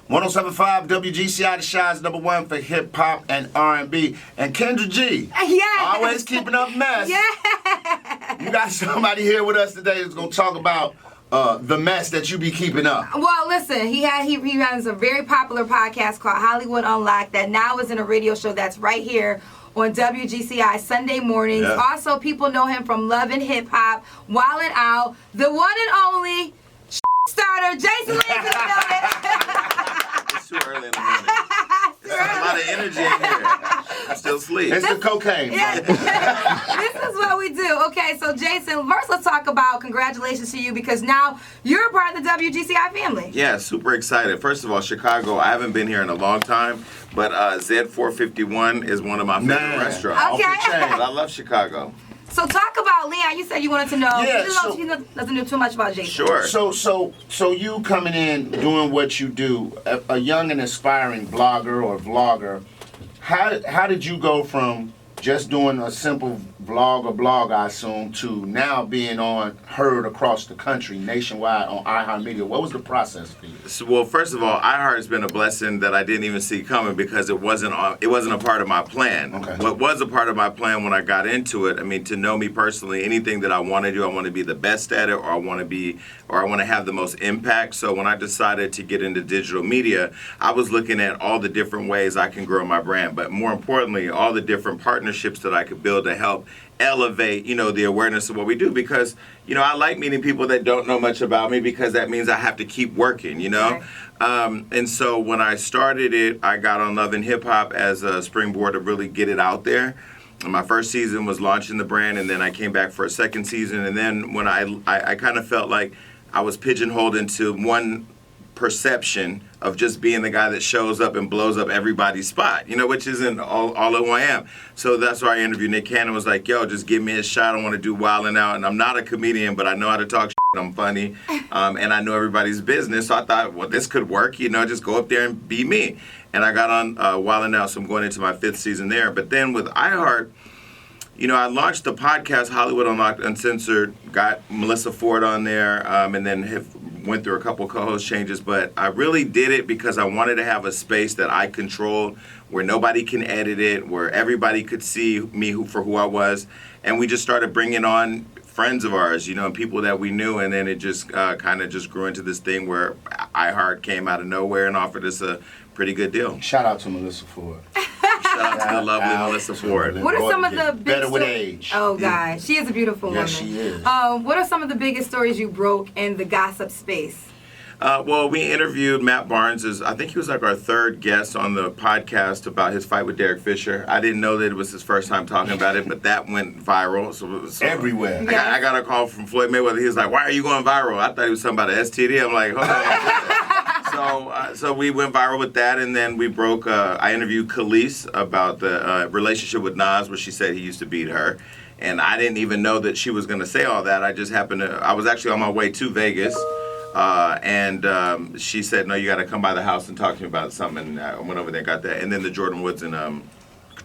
107.5 WGCI, the Shine's #1 for hip hop and R&B. And Kendra G, always keeping up mess. Yeah. You got somebody here with us today that's gonna talk about the mess that you be keeping up. Well, listen, he runs a very popular podcast called Hollywood Unlocked that now is in a radio show that's right here on WGCI Sunday mornings. Yeah. Also, people know him from Love and Hip Hop, Wildin' Out, the one and only starter, Jason Lee's in the building. It's too early in the morning. There's a lot of energy in here. I still asleep. It's the cocaine. Yeah. This is what we do. Okay, so Jason, first let's talk about congratulations to you because now you're a part of the WGCI family. Yeah, super excited. First of all, Chicago, I haven't been here in a long time, but Z451 is one of my favorite restaurants. Okay. Off the chain. I love Chicago. So talk about Leon. You said you wanted to know. Yeah, He doesn't know too much about Jason. Sure. So you coming in, doing what you do, a young and aspiring blogger or vlogger, how did you go from just doing a simple blog, I assume, to now being heard across the country, nationwide on iHeartMedia? What was the process for you? So, well, first of all, iHeart has been a blessing that I didn't even see coming because it wasn't a part of my plan. Okay. What was a part of my plan when I got into it, I mean, to know me personally, anything that I want to do, I want to be the best at it, or I want to have the most impact. So when I decided to get into digital media, I was looking at all the different ways I can grow my brand, but more importantly, all the different partnerships that I could build to help elevate, the awareness of what we do, because, I like meeting people that don't know much about me because that means I have to keep working, Right. And so when I started it, I got on Love and Hip Hop as a springboard to really get it out there. And my first season was launching the brand, and then I came back for a second season, and then when I kind of felt like I was pigeonholed into one perception of just being the guy that shows up and blows up everybody's spot, which isn't all of who I am. So that's why I interviewed Nick Cannon, was like, yo, just give me a shot. I want to do Wildin' Out. And I'm not a comedian, but I know how to talk shit. I'm funny. And I know everybody's business. So I thought, well, this could work, just go up there and be me. And I got on Wildin' Out, so I'm going into my 5th season there. But then with iHeart, I launched the podcast Hollywood Unlocked Uncensored, got Melissa Ford on there, and then went through a couple co-host changes. But I really did it because I wanted to have a space that I controlled, where nobody can edit it, where everybody could see me for who I was. And we just started bringing on friends of ours, and people that we knew. And then it just kind of just grew into this thing where iHeart came out of nowhere and offered us a pretty good deal. Shout out to Melissa Ford. Shout out to the lovely Melissa Ford. What are some of the big better with age? Oh, God. She is a beautiful woman. Yes, she is. What are some of the biggest stories you broke in the gossip space? Well, we interviewed Matt Barnes. I think he was like our 3rd guest on the podcast about his fight with Derek Fisher. I didn't know that it was his first time talking about it, but that went viral. So everywhere. I got a call from Floyd Mayweather. He was like, why are you going viral? I thought he was talking about an STD. I'm like, hold on. So we went viral with that, and then we broke. I interviewed Khalees about the relationship with Nas, where she said he used to beat her. And I didn't even know that she was going to say all that. I just happened to, I was actually on my way to Vegas. And she said, no, you got to come by the house and talk to me about something. And I went over there and got that. And then the Jordan Woods and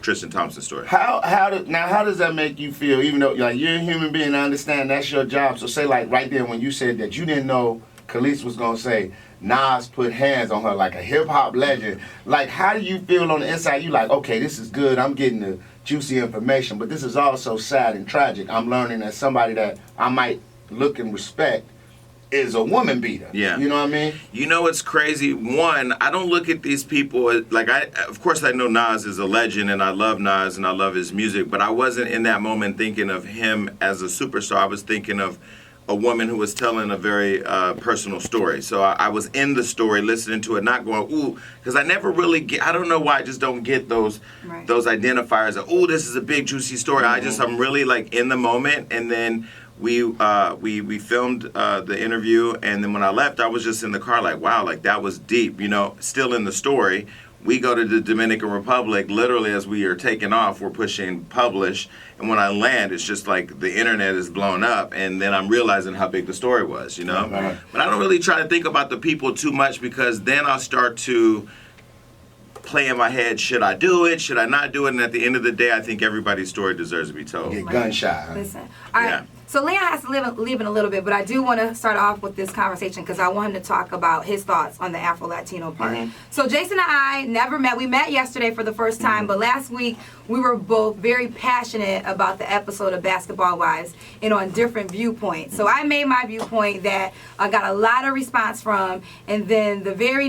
Tristan Thompson story. How does that make you feel? Even though you're a human being, I understand that's your job. So say like right there when you said that you didn't know Khalees was going to say Nas put hands on her like a hip-hop legend. Like, how do you feel on the inside? You like, okay, this is good. I'm getting the juicy information. But this is also sad and tragic. I'm learning that somebody that I might look and respect is a woman beater. Yeah. You know what I mean? You know what's crazy? One, I don't look at these people like of course I know Nas is a legend and I love Nas and I love his music, but I wasn't in that moment thinking of him as a superstar. I was thinking of a woman who was telling a very personal story. So I was in the story, listening to it, not going, ooh, because I never really get, I don't know why I just don't get those identifiers of, ooh, this is a big, juicy story. Mm-hmm. I'm really like in the moment. And then we filmed the interview, and then when I left, I was just in the car like, wow, like that was deep, still in the story. We go to the Dominican Republic, literally as we are taking off, we're pushing publish, and when I land, it's just like the internet is blown up, and then I'm realizing how big the story was, Right. But I don't really try to think about the people too much, because then I'll start to play in my head, should I do it, should I not do it, and at the end of the day, I think everybody's story deserves to be told. Get gun shy. Huh? Listen, all right. Yeah. So Leon has to leave in a little bit, but I do want to start off with this conversation because I want him to talk about his thoughts on the Afro-Latino part. So Jason and I never met. We met yesterday for the first time, but last week we were both very passionate about the episode of Basketball Wives and on different viewpoints. So I made my viewpoint that I got a lot of response from, and then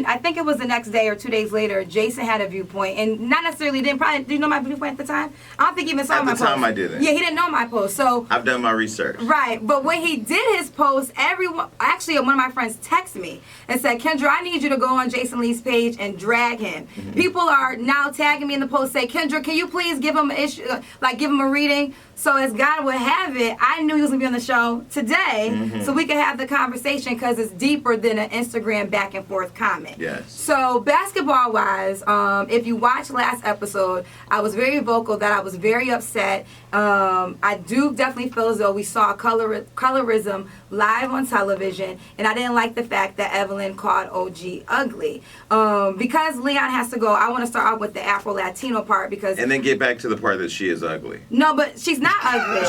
I think it was the next day or 2 days later, Jason had a viewpoint, and not necessarily did you know my viewpoint at the time? I don't think he even saw my post. At the time I didn't. Yeah, he didn't know my post. So I've done my research. Right, but when he did his post, one of my friends texted me and said, Kendra, I need you to go on Jason Lee's page and drag him. People are now tagging me in the post, say, Kendra, can you please give him give him a reading? So as God would have it, I knew he was going to be on the show today so we could have the conversation because it's deeper than an Instagram back and forth comment. Yes. So basketball-wise, if you watched last episode, I was very vocal that I was very upset. I do definitely feel as though we saw colorism live on television, and I didn't like the fact that Evelyn called OG ugly. Because Leon has to go, I want to start off with the Afro-Latino part because... And then get back to the part that she is ugly. No, but she's not ugly.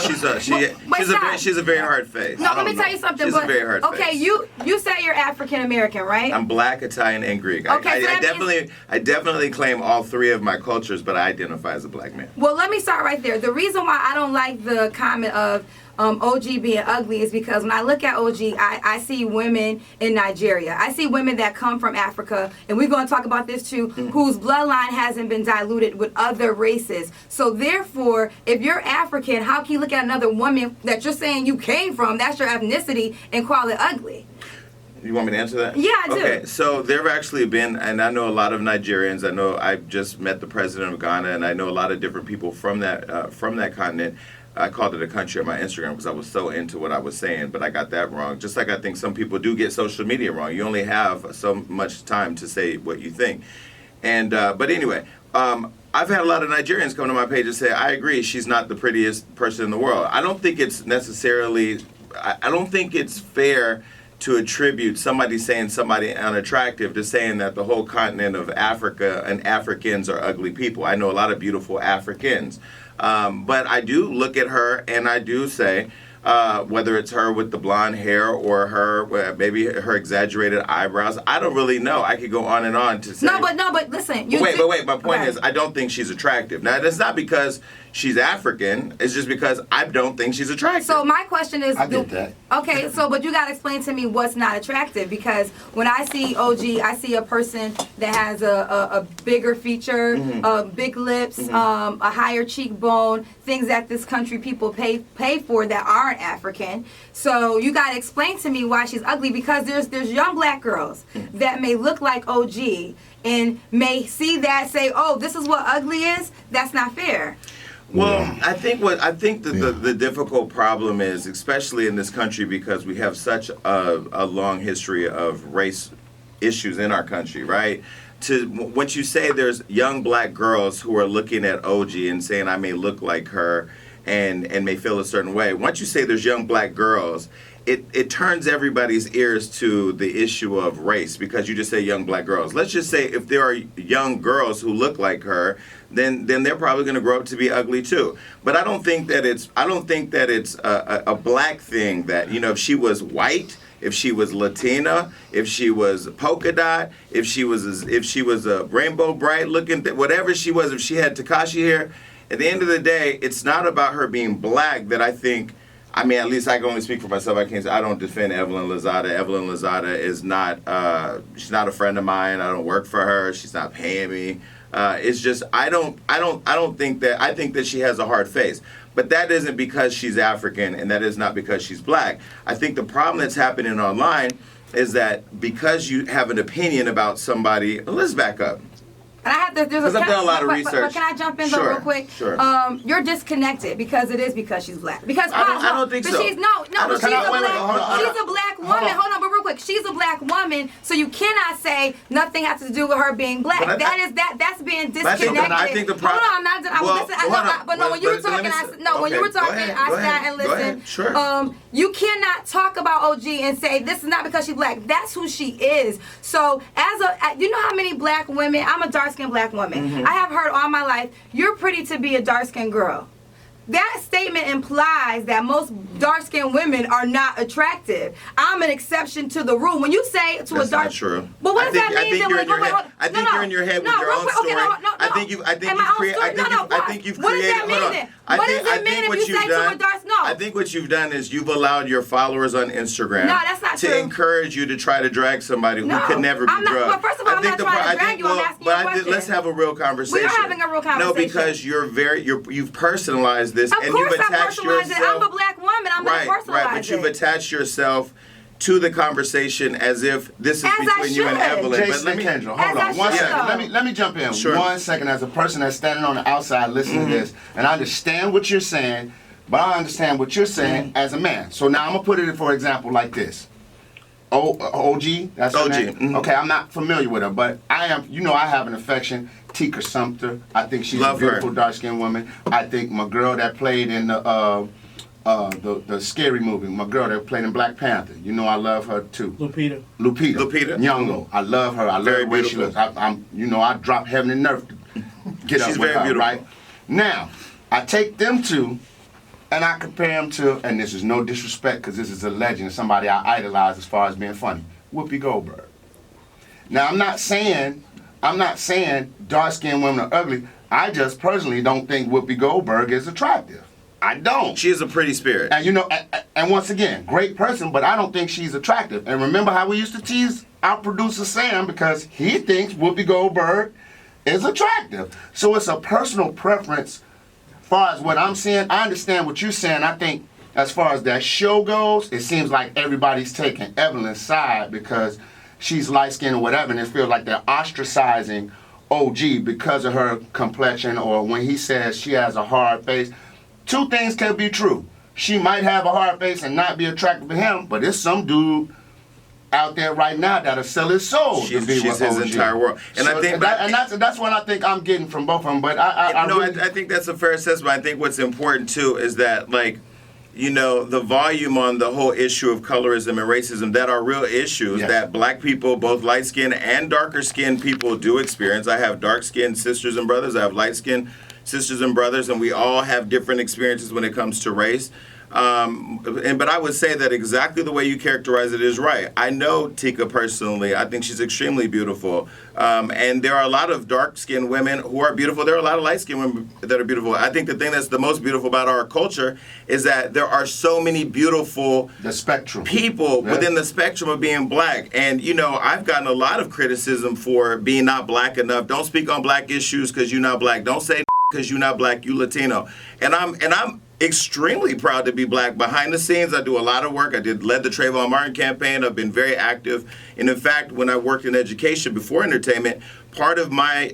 She's a very hard face. No, let me tell you something. She's a very hard face. Okay, you said you're African American, right? I'm Black, Italian, and Greek. Okay, I definitely claim all three of my cultures, but I identify as a Black man. Well, let me start right there. The reason why I don't like the comment of OG being ugly is because when I look at OG, I see women in Nigeria. I see women that come from Africa, and we're going to talk about this too, whose bloodline hasn't been diluted with other races. So therefore, if you're African, how can you look at another woman that you're saying you came from, that's your ethnicity, and call it ugly? You want me to answer that? Yeah, I do. Okay, so there have actually been, and I know a lot of Nigerians. I know I just met the president of Ghana, and I know a lot of different people from that continent. I called it a country on my Instagram because I was so into what I was saying, but I got that wrong. Just like I think some people do get social media wrong. You only have so much time to say what you think. And but anyway, I've had a lot of Nigerians come to my page and say, I agree, she's not the prettiest person in the world. I don't think it's necessarily, I don't think it's fair to attribute somebody saying somebody unattractive to saying that the whole continent of Africa and Africans are ugly people. I know a lot of beautiful Africans. But I do look at her and I do say, whether it's her with the blonde hair or her, maybe her exaggerated eyebrows, I don't really know. I could go on and on to say. No, but listen. Wait. My point is, I don't think she's attractive. Now, that's not because she's African. It's just because I don't think she's attractive. So my question is, I get that. Okay, but you got to explain to me what's not attractive, because when I see OG, I see a person that has a bigger feature, big lips, a higher cheekbone, things that this country people pay for that aren't African. So you got to explain to me why she's ugly, because there's young Black girls that may look like OG and may see that, say, oh, this is what ugly is. That's not fair. Well, I think the difficult problem is, especially in this country, because we have such a long history of race issues in our country, right? Once you say there's young Black girls who are looking at OG and saying I may look like her and may feel a certain way. Once you say there's young Black girls, it turns everybody's ears to the issue of race, because you just say young Black girls. Let's just say if there are young girls who look like her, then they're probably going to grow up to be ugly too. But I don't think that it's a Black thing that, you know, if she was white, if she was Latina, if she was polka dot, if she was a rainbow bright looking, whatever she was, if she had Tekashi hair, at the end of the day, it's not about her being Black that I think. I mean, at least I can only speak for myself. I don't defend Evelyn Lozada. Evelyn Lozada is not. She's not a friend of mine. I don't work for her. She's not paying me. It's just I don't think that. I think that she has a hard face. But that isn't because she's African, and that is not because she's Black. I think the problem that's happening online is that because you have an opinion about somebody. Let's back up. And I have to. Because I've done a lot of research. But can I jump in real quick? Sure. You're disconnected because she's Black. Because I don't think so. She's she's a Black woman. Hold on, but real quick, she's a Black woman, so you cannot say nothing has to do with her being Black. That's being disconnected. I think the problem. Hold on, I'm not done. But no, when you were talking, I sat and listened. Sure. You cannot talk about OG and say this is not because she's Black. That's who she is. So you know how many Black women? I'm a dark-skinned Black woman. I have heard all my life, you're pretty to be a dark-skinned girl. that statement implies that most dark-skinned women are not attractive. I'm an exception to the rule. When you say to That's a dark, not true. But what does that mean? I think you're in your head. I think you're in your head with your own story. I think you've created. What does that mean then? What does it mean if you say to a dark? No. I think what you've done is you've allowed your followers on Instagram that's not to true. encourage you to try to drag somebody who could never be I'm not, drugged. Well, first of all, I'm not trying to drag you. I'm asking you a question. Let's have a real conversation. We are having a real conversation. No, because you've personalized this Of and course you've attached I'm personalizing it. yourself. I'm a black woman. I'm going to personalize Right, but you've attached yourself to the conversation as if this is between you and Evelyn. Jason and Kendra, hold on 1 second. Let me jump in. Sure. 1 second, as a person that's standing on the outside listening to this, and I understand what you're saying, but I understand what you're saying as a man. So now I'm gonna put it for example like this. OG, that's her OG. name? Okay, I'm not familiar with her, but I am. You know, I have an affection. Tika Sumpter. I think she's a beautiful dark-skinned woman. I think my girl that played in the scary movie, my girl that played in Black Panther. You know, I love her too. Lupita. Nyong'o. I love her. I love the way she looks. I drop heaven and earth to get up with her, beautiful. Right? Now, I take them two, and I compare them to, and this is no disrespect because this is a legend, somebody I idolize as far as being funny, Whoopi Goldberg. Now, I'm not saying dark-skinned women are ugly. I just personally don't think Whoopi Goldberg is attractive. I don't. She is a pretty spirit. And you know, and once again, great person, but I don't think she's attractive. And remember how we used to tease our producer Sam because he thinks Whoopi Goldberg is attractive. So it's a personal preference. As far as what I'm saying, I understand what you're saying. I think as far as that show goes, it seems like everybody's taking Evelyn's side because she's light-skinned or whatever, and it feels like they're ostracizing OG because of her complexion or when he says she has a hard face. Two things can be true. She might have a hard face and not be attracted to him, but there's some dude out there right now that'll sell his soul to be with OG. His entire world. And so, I think that's what I think I'm getting from both of them. But I think that's a fair assessment. I think what's important too is that the volume on the whole issue of colorism and racism that are real issues that black people, both light-skinned and darker-skinned people do experience. I have dark-skinned sisters and brothers. I have light-skinned sisters and brothers, and we all have different experiences when it comes to race. But I would say that exactly the way you characterize it is right. I know Tika personally. I think she's extremely beautiful. And there are a lot of dark-skinned women who are beautiful. There are a lot of light-skinned women that are beautiful. I think the thing that's the most beautiful about our culture is that there are so many beautiful people within the spectrum of being black. And, I've gotten a lot of criticism for being not black enough. Don't speak on black issues because you're not black. Don't say because you're not black, you Latino. And I'm extremely proud to be black. Behind the scenes, I do a lot of work. led the Trayvon Martin campaign. I've been very active. And in fact, when I worked in education before entertainment, part of my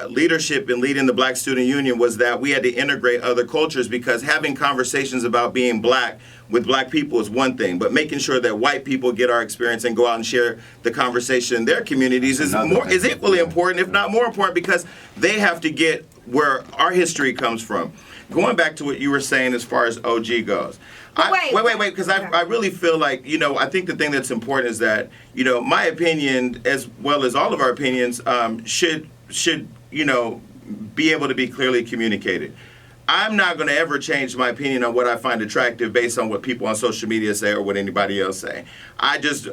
leadership in leading the Black Student Union was that we had to integrate other cultures because having conversations about being black with black people is one thing, but making sure that white people get our experience and go out and share the conversation in their communities is equally important, if not more important, because they have to get where our history comes from. Going back to what you were saying as far as OG goes. Wait, because I really feel like, I think the thing that's important is that, my opinion, as well as all of our opinions, should be able to be clearly communicated. I'm not going to ever change my opinion on what I find attractive based on what people on social media say or what anybody else say. I just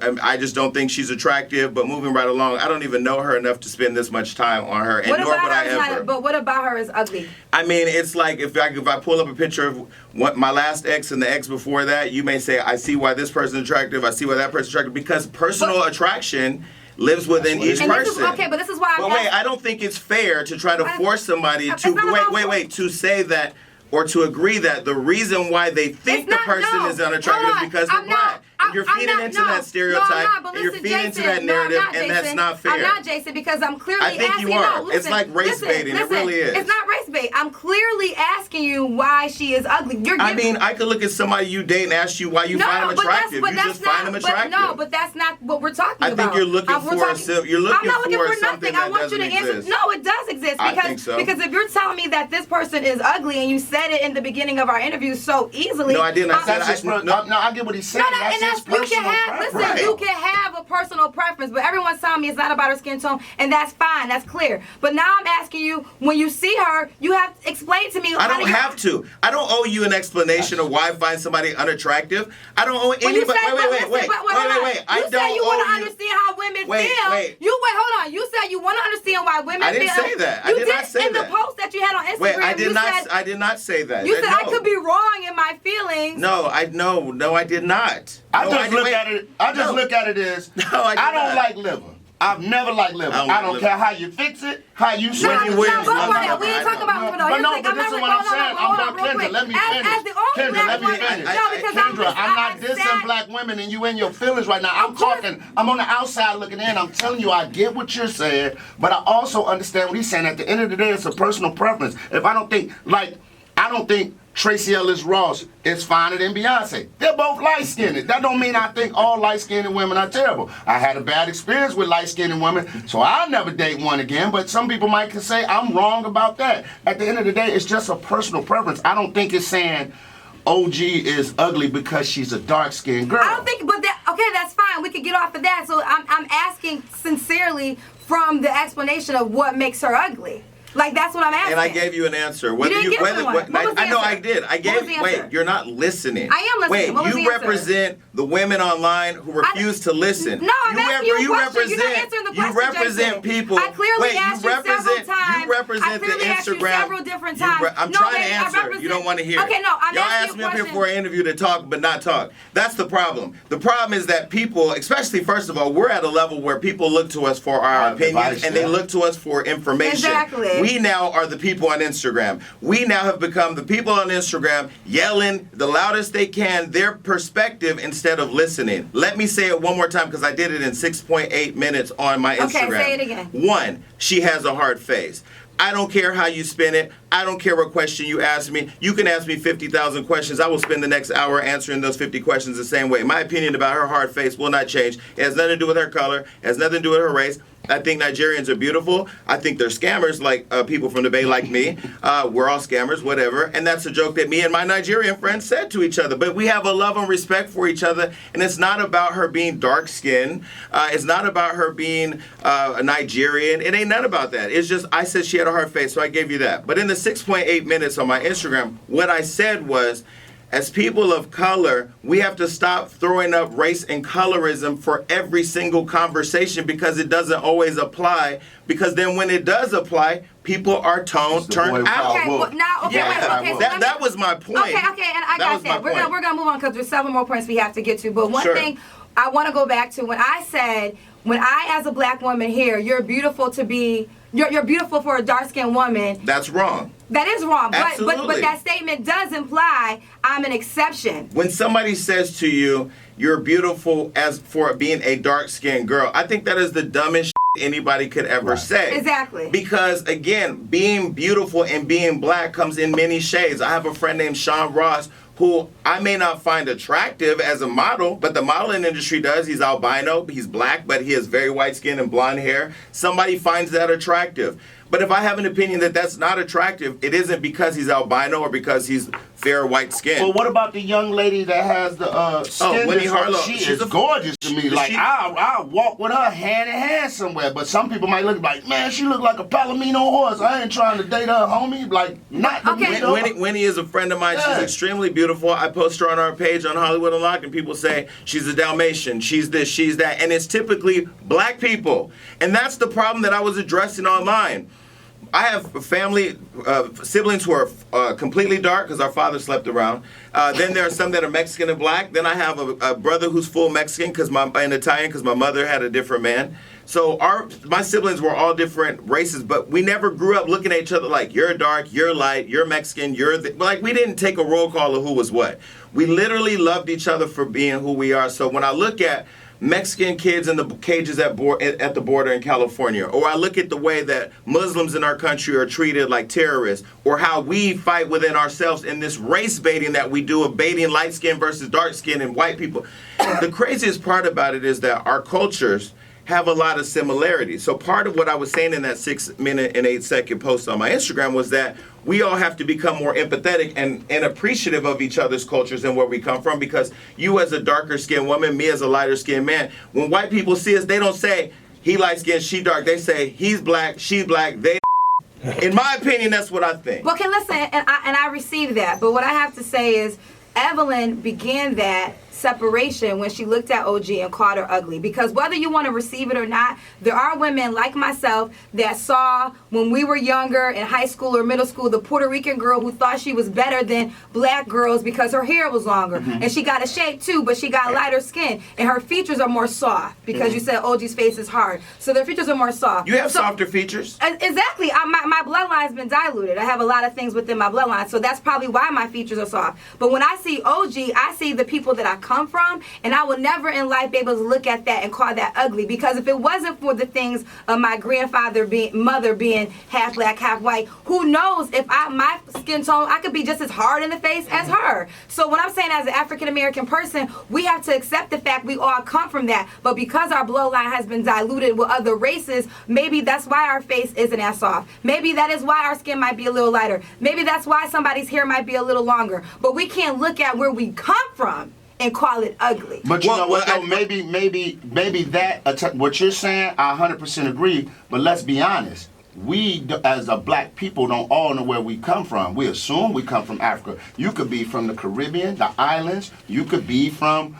don't think she's attractive, but moving right along, I don't even know her enough to spend this much time on her, and nor would I ever. But what about her is ugly? I mean, it's like if I pull up a picture of what my last ex and the ex before that, you may say, I see why this person's attractive, I see why that person's attractive, because personal attraction lives within each person. But this is why I don't think it's fair to try to force somebody to say that or to agree that the reason why they think the person is unattractive is because they're black. You're feeding into that stereotype, and you're feeding into that narrative, and that's not fair. I'm not, Jason, because I'm clearly asking you. I think you are. It's like race baiting. It really is. It's not race bait. I'm clearly asking you why she is ugly. I could look at somebody you date and ask you why you find them attractive. You just find them attractive. But that's not what we're talking about. I think you're looking for I'm not looking for something nothing. I want you to answer. No, it does exist. I think so. Because if you're telling me that this person is ugly and you said it in the beginning of our interview so easily. No, I didn't. I get what he's saying. that's, just personal preference. you can have a personal preference, but everyone's telling me it's not about her skin tone, and that's fine, that's clear. But now I'm asking you, when you see her, you have to explain to me. I don't have to. I don't owe you an explanation of why I find somebody unattractive. I don't owe anybody. Wait. I You don't said you owe want to you. understand how women feel. Wait. Hold on. You said you want to understand why women feel. I didn't say that. I did not say in that. the post that you had on Instagram. Wait, I you did not say that. You said No. I could be wrong in my feelings. No, I did not. I No, just look wait. at it. I just look at it as No, I I not. don't like liver. I've never liked liver. I don't I don't like care liver. how you fix it, how you No, sweat Wendy it. Williams but loves we ain't liver. talking about liver though. But no, Here's the but thing, this is I'm what not- I'm saying. hold on, I'm real Kendra. quick. Let me As finish. the only Kendra, black let me woman- finish. No, because I'm Kendra, I'm not I dissing sat- black women and you in your feelings right now. I'm course. talking, I'm on the outside looking in. I'm telling you, I get what you're saying, but I also understand what he's saying. At the end of the day, it's a personal preference. If I don't think Tracy Ellis Ross is finer than Beyonce. They're both light-skinned. That don't mean I think all light-skinned women are terrible. I had a bad experience with light-skinned women, so I'll never date one again, but some people might say I'm wrong about that. At the end of the day, it's just a personal preference. I don't think it's saying OG is ugly because she's a dark-skinned girl. I don't think, okay, that's fine. We could get off of that. So I'm asking sincerely from the explanation of what makes her ugly. Like, that's what I'm asking. And I gave you an answer. Whether didn't give me one. What was the I know answer? I did. I What was gave. the Wait, answer? you're not listening. I am listening. Wait, What was the you answer? represent the women online who refuse to listen. No, I'm asking you a question. You're not represent. answering the You question, represent Jason. people. I clearly Wait, asked you you represent. several times. You represent I clearly the asked you Instagram. several different times. I'm No, trying to baby, I answer. represent- You don't want to hear. Okay, no, I'm Y'all asking asked you me a up here question. for an interview to talk, but not talk. That's the problem. The problem is that people, especially first of all, we're at a level where people look to us for our opinions advice, and they yeah. look to us for information. Exactly. We now are the people on Instagram. We now have become the people on Instagram yelling the loudest they can their perspective instead of listening. Let me say it one more time because I did it in 6.8 minutes on my Instagram. Okay, say it again. 1, she has a hard face. I don't care how you spin it. I don't care what question you ask me. You can ask me 50,000 questions. I will spend the next hour answering those 50 questions the same way. My opinion about her hard face will not change. It has nothing to do with her color. It has nothing to do with her race. I think Nigerians are beautiful. I think they're scammers like people from the Bay like me. We're all scammers, whatever. And that's a joke that me and my Nigerian friends said to each other. But we have a love and respect for each other. And it's not about her being dark-skinned. It's not about her being a Nigerian. It ain't none about that. It's just I said she had a hard face, so I gave you that. But in the 6.8 minutes on my Instagram, what I said was, as people of color, we have to stop throwing up race and colorism for every single conversation because it doesn't always apply. Because then when it does apply, people are turned out. Okay, well, now, okay, Yeah, wait, okay. So that was my point. Okay, and I got that. We're gonna move on because there's several more points we have to get to. But one Sure. thing I want to go back to when I said, when I, as a black woman here, you're beautiful for a dark-skinned woman. That's wrong. That is wrong, but Absolutely. that statement does imply I'm an exception. When somebody says to you, you're beautiful as for being a dark-skinned girl, I think that is the dumbest anybody could ever say. Exactly. Because, again, being beautiful and being black comes in many shades. I have a friend named Sean Ross who I may not find attractive as a model, but the modeling industry does. He's albino, he's black, but he has very white skin and blonde hair. Somebody finds that attractive. But if I have an opinion that that's not attractive, it isn't because he's albino or because he's fair white skin. Well, what about the young lady that has the skin? Winnie Harlow. She She's is gorgeous to me. Like, I'll walk with her hand in hand somewhere. But some people might look like, man, she look like a Palomino horse. I ain't trying to date her, homie. Like, not the Okay. Winnie is a friend of mine. Yeah. She's extremely beautiful. I post her on our page on Hollywood Unlocked, and people say she's a Dalmatian, she's this, she's that. And it's typically black people. And that's the problem that I was addressing online. I have family, siblings who are completely dark because our father slept around. Then there are some that are Mexican and black. Then I have a brother who's full Mexican and Italian because my mother had a different man. So my siblings were all different races, but we never grew up looking at each other like, you're dark, you're light, you're Mexican, like we didn't take a roll call of who was what. We literally loved each other for being who we are. So when I look at Mexican kids in the cages at the border in California, or I look at the way that Muslims in our country are treated like terrorists, or how we fight within ourselves in this race baiting that we do of baiting light skin versus dark skin and white people. The craziest part about it is that our cultures have a lot of similarities. So part of what I was saying in that 6-minute and 8-second post on my Instagram was that we all have to become more empathetic and appreciative of each other's cultures and where we come from, because you as a darker skinned woman, me as a lighter skinned man, when white people see us, they don't say, he light skinned, she dark. They say, he's black, she's black, they. In my opinion, that's what I think. Well, okay, listen, and I received that, but what I have to say is Evelyn began that separation when she looked at OG and called her ugly, because whether you want to receive it or not, there are women like myself that saw when we were younger in high school or middle school the Puerto Rican girl who thought she was better than black girls because her hair was longer and she got a shape too, but she got lighter skin and her features are more soft because you said OG's face is hard, so their features are more soft. You have softer features. Exactly. My bloodline's been diluted. I have a lot of things within my bloodline, so that's probably why my features are soft. But when I see OG, I see the people that I come from, and I will never in life be able to look at that and call that ugly, because if it wasn't for the things of my mother being half black, half white, who knows if my skin tone, I could be just as hard in the face as her. So what I'm saying, as an African American person, we have to accept the fact we all come from that, but because our bloodline has been diluted with other races, maybe that's why our face isn't as soft. Maybe that is why our skin might be a little lighter. Maybe that's why somebody's hair might be a little longer. But we can't look at where we come from and call it ugly. But you know what, though? Maybe that, what you're saying, I 100% agree, but let's be honest. We, as a black people, don't all know where we come from. We assume we come from Africa. You could be from the Caribbean, the islands. You could be from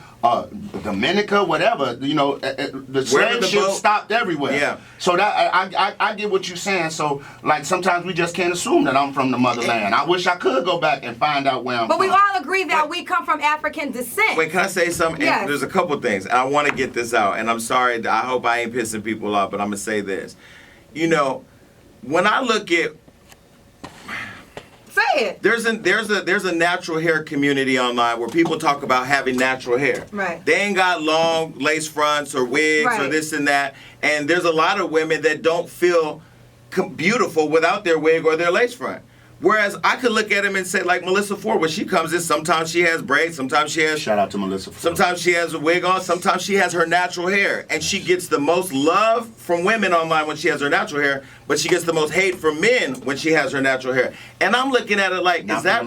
Dominica, whatever. You know, the slave ship stopped everywhere. Yeah. So that I get what you're saying. So, like, sometimes we just can't assume that I'm from the motherland. I wish I could go back and find out where I'm from. But we all agree that we come from African descent. Wait, can I say something? Yes. There's a couple things. I want to get this out, and I'm sorry. I hope I ain't pissing people off, but I'm going to say this. You know, when I look at, say it. There's a natural hair community online where people talk about having natural hair. Right. They ain't got long lace fronts or wigs or this and that, and there's a lot of women that don't feel beautiful without their wig or their lace front. Whereas I could look at them and say, like Melissa Ford, when she comes in, sometimes she has braids, sometimes she has... Shout out to Melissa Ford. Sometimes she has a wig on, sometimes she has her natural hair. And she gets the most love from women online when she has her natural hair, but she gets the most hate from men when she has her natural hair. And I'm looking at it like, is that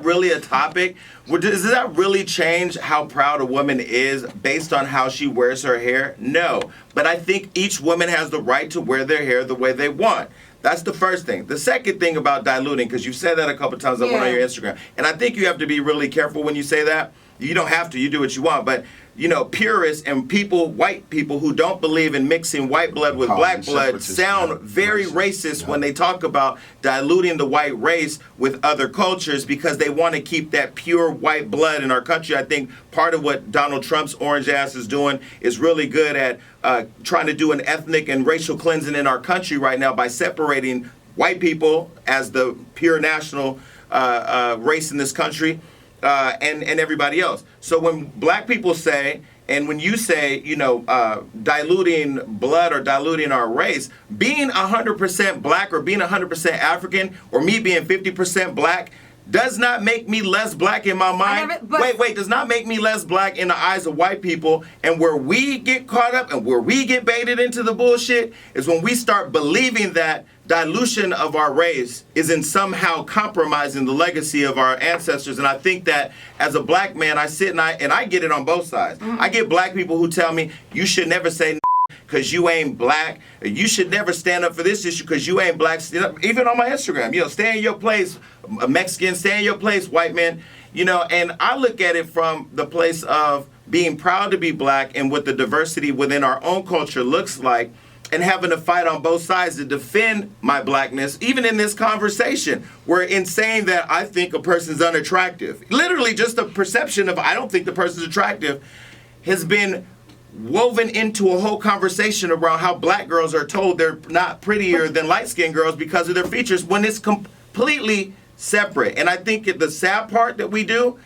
really a topic? Does that really change how proud a woman is based on how she wears her hair? No. But I think each woman has the right to wear their hair the way they want. That's the first thing. The second thing about diluting, because you've said that a couple times on one on your Instagram, and I think you have to be really careful when you say that. You don't have to. You do what you want. But, you know, purists and people, white people who don't believe in mixing white blood with black blood sound very racist when they talk about diluting the white race with other cultures because they want to keep that pure white blood in our country. I think part of what Donald Trump's orange ass is doing is really good at trying to do an ethnic and racial cleansing in our country right now by separating white people as the pure national race in this country and everybody else. So when black people say, and when you say, you know, diluting blood or diluting our race, being 100% black or being 100% African or me being 50% black does not make me less black in my mind. Does not make me less black in the eyes of white people. And where we get caught up and where we get baited into the bullshit is when we start believing that dilution of our race is in somehow compromising the legacy of our ancestors. And I think that as a black man, I sit and I get it on both sides. I get black people who tell me, you should never say because you ain't black. You should never stand up for this issue because you ain't black. Even on my Instagram, you know, stay in your place, Mexican, stay in your place, white man. You know, and I look at it from the place of being proud to be black and what the diversity within our own culture looks like, and having to fight on both sides to defend my blackness, even in this conversation, where in saying that I think a person's unattractive, literally just the perception of I don't think the person's attractive has been woven into a whole conversation around how black girls are told they're not prettier than light-skinned girls because of their features when it's completely separate. And I think the sad part that we do,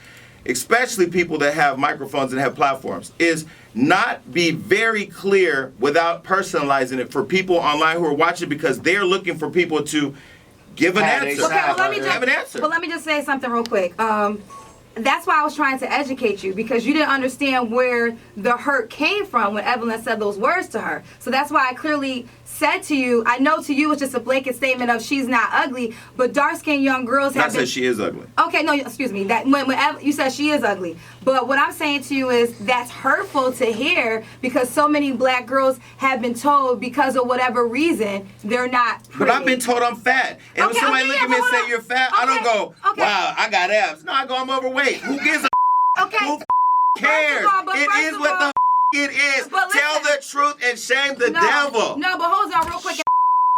especially people that have microphones and have platforms, is not be very clear without personalizing it for people online who are watching because they're looking for people to give an answer. Okay, well, let me just say something real quick. that's why I was trying to educate you, because you didn't understand where the hurt came from when Evelyn said those words to her. So that's why I clearly said to you, I know to you it's just a blanket statement of she's not ugly, but dark-skinned young girls have been... I said she is ugly. Okay, no, excuse me. That when you said she is ugly. But what I'm saying to you is that's hurtful to hear, because so many black girls have been told because of whatever reason they're not pretty. But I've been told I'm fat. And when somebody look at me and say you're fat, I don't go, wow, I got abs. No, I go, I'm overweight. Who gives a Okay. Who cares? It is what the it is. Tell the truth and shame the devil. No, but hold on real quick.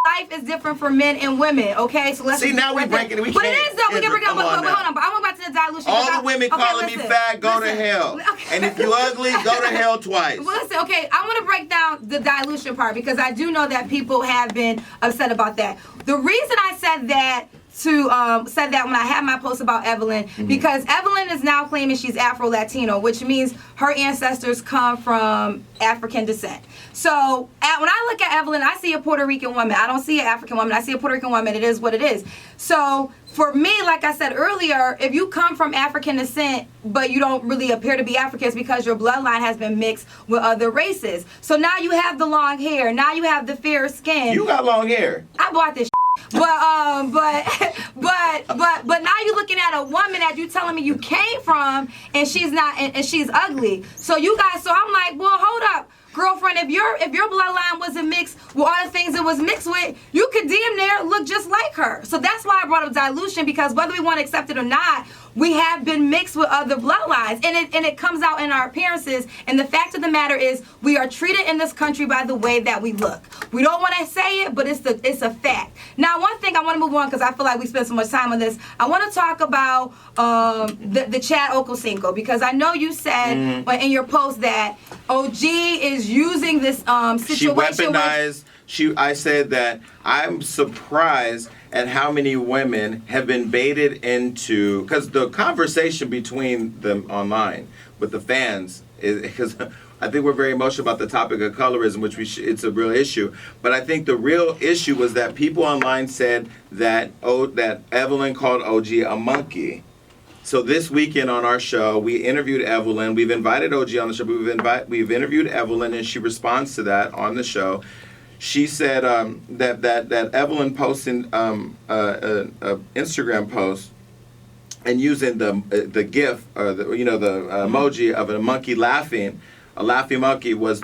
Life is different for men and women, okay? So let's see, now we breaking it. We but can't. It is though. We can break it down. But hold on. But I want to go back to the dilution. All the women calling me fat, go to hell. Okay. And if you ugly, go to hell twice. Well, listen, okay, I want to break down the dilution part, because I do know that people have been upset about that. The reason I said that said that when I had my post about Evelyn, because Evelyn is now claiming she's Afro-Latino, which means her ancestors come from African descent. So when I look at Evelyn, I see a Puerto Rican woman. I don't see an African woman. I see a Puerto Rican woman. It is what it is. So for me, like I said earlier, if you come from African descent, but you don't really appear to be African, it's because your bloodline has been mixed with other races. So now you have the long hair. Now you have the fair skin. You got long hair. I bought this. But now you're looking at a woman that you telling me you came from, and she's not, and she's ugly. So you guys, so I'm like, well, hold up, girlfriend. If your bloodline wasn't mixed with all the things it was mixed with, you could damn near look just like her. So that's why I brought up dilution, because whether we want to accept it or not, we have been mixed with other bloodlines, and it comes out in our appearances. And the fact of the matter is, we are treated in this country by the way that we look. We don't want to say it, but it's a fact. Now, one thing I want to move on, because I feel like we spent so much time on this. I want to talk about the Chad Okosinko, because I know you said in your post that OG is using this situation. She weaponized. I said that I'm surprised at how many women have been baited into, because the conversation between them online with the fans is, because I think we're very emotional about the topic of colorism, which it's a real issue. But I think the real issue was that people online said that that Evelyn called OG a monkey. So this weekend on our show, we interviewed Evelyn. We've invited OG on the show. We've interviewed Evelyn, and she responds to that on the show. She said that Evelyn posted an Instagram post and using the GIF or the emoji of a monkey laughing, a laughing monkey, was